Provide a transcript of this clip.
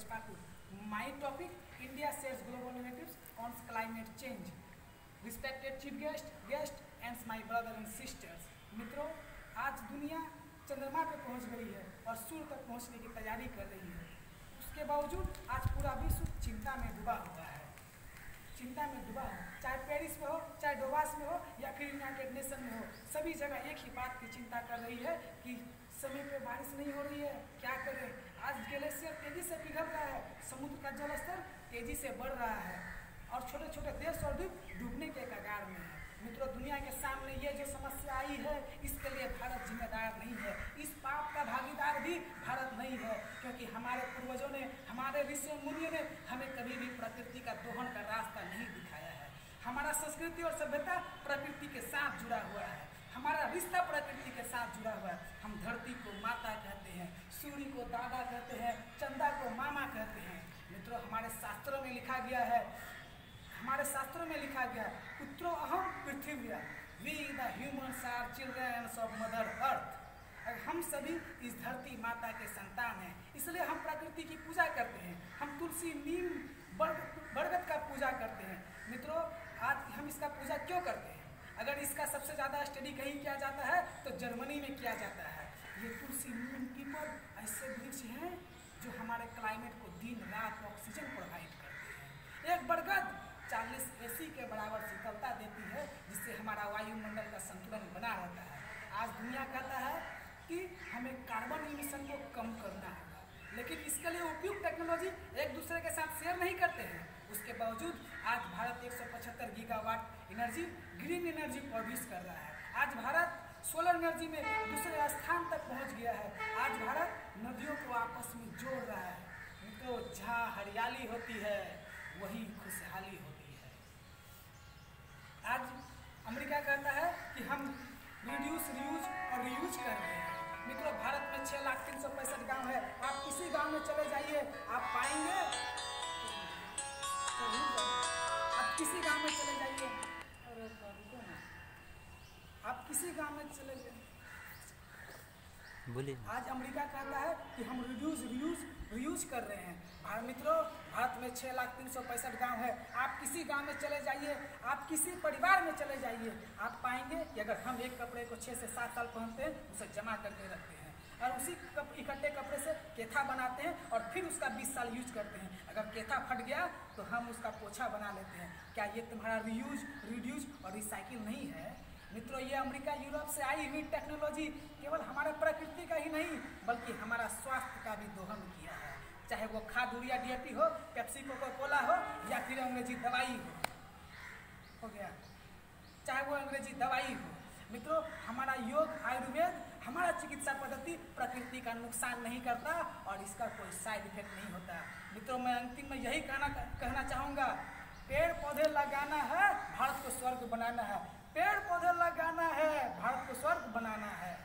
Pakur. My topic: India sets global narratives on climate change. Respected chief guest and my brother and sisters. मित्रों, आज दुनिया चंद्रमा पे पहुंच गई है और सूर्य तक पहुंचने की तैयारी कर रही है। उसके बावजूद आज पूरा विश्व चिंता में डूबा हुआ है। चिंता में डूबा है, चाहे पेरिस में हो, चाहे डोवास में हो या फिर यूनाइटेड नेशन में हो, सभी जगह एक ही बात की चिंता कर रही है कि समय पे बारिश नहीं हो रही है, क्या करें। आज ग्लेशियर तेजी से पिघल रहा है, समुद्र का जल स्तर तेजी से बढ़ रहा है और छोटे छोटे देश और द्वीप डूबने के कगार में है। मित्रों, दुनिया के सामने ये जो समस्या आई है, इसके लिए भारत जिम्मेदार नहीं है। इस पाप का भागीदार भी भारत नहीं है, क्योंकि हमारे पूर्वजों ने, हमारे ऋषि मुनियों ने हमें कभी भी प्रकृति का दोहन का रास्ता नहीं दिखाया है। हमारा संस्कृति और सभ्यता प्रकृति के साथ जुड़ा हुआ है। हमारा रिश्ता प्रकृति के साथ जुड़ा हुआ है। हम धरती को माता कहते हैं, सूर्य को दादा कहते हैं, चंदा को मामा कहते हैं। मित्रों, हमारे शास्त्रों में लिखा गया है, पुत्रो अहम पृथ्वी, we the humans are childrens of mother earth. हम सभी इस धरती माता के संतान हैं, इसलिए हम प्रकृति की पूजा करते हैं। हम तुलसी, नीम, बरगद का पूजा करते हैं। मित्रों, आज हम इसका पूजा क्यों करते हैं? अगर इसका सबसे ज़्यादा स्टडी कहीं किया जाता है तो जर्मनी में किया जाता है। ये तुलसी, नीम, पीपल ऐसे वृक्ष हैं जो हमारे क्लाइमेट को दिन रात ऑक्सीजन प्रोवाइड करते हैं। एक बरगद 40 AC के बराबर शीतलता देती है, जिससे हमारा वायुमंडल का संतुलन बना रहता है। आज दुनिया कहता है कि हमें कार्बन इमिशन को कम करना होगा, लेकिन इसके लिए उपयुक्त टेक्नोलॉजी एक दूसरे के साथ शेयर नहीं करते हैं। उसके बावजूद आज Bharat 175 gigawatt energy, green energy produce कर रहा है। आज भारत सोलर एनर्जी में दूसरे स्थान तक पहुंच गया है। आज भारत नदियों को आपस में जोड़ रहा है। तो जहाँ हरियाली होती है वही खुशहाली होती है। आज अमेरिका कहता है कि हम रिड्यूस, रीयूज और रीयूज कर रहे हैं। मित्रों, भारत में 6,365 गांव है। आप किसी गांव में चले जाइए, आप पाएंगे, आप किसी गांव में चले जाइए, आप किसी गांव में चले जाइए, बोलिए। आज अमेरिका कहता है कि हम रिड्यूस, रीयूज, रीयूज कर रहे हैं। मित्रों, भारत में 6,365 गांव है। आप किसी गांव में चले जाइए, आप किसी परिवार में चले जाइए, आप पाएंगे कि अगर हम एक कपड़े को 6 से 7 साल पहनते हैं, उसे जमा करके रखते हैं और उसी इकट्ठे कपड़े से केथा बनाते हैं और फिर उसका 20 साल यूज करते हैं। अगर केथा फट गया तो हम उसका पोछा बना लेते हैं। क्या ये तुम्हारा रीयूज, रिड्यूस और रिसाइकिल नहीं है? मित्रों, ये अमेरिका, यूरोप से आई हुई टेक्नोलॉजी केवल हमारे प्रकृति का ही नहीं बल्कि हमारा स्वास्थ्य का भी दोहन किया है। चाहे वो खाद, यूरिया, DAP हो, पेप्सी, कोका कोला हो या फिर अंग्रेजी दवाई हो गया, चाहे वो अंग्रेजी दवाई हो। मित्रों, हमारा योग, आयुर्वेद, हमारा चिकित्सा पद्धति प्रकृति का नुकसान नहीं करता और इसका कोई साइड इफेक्ट नहीं होता। मित्रों, मैं अंतिम में यही कहना चाहूँगा, पेड़ पौधे लगाना है, भारत को स्वर्ग बनाना है। पेड़ पौधे लगाना है, भारत को स्वर्ग बनाना है।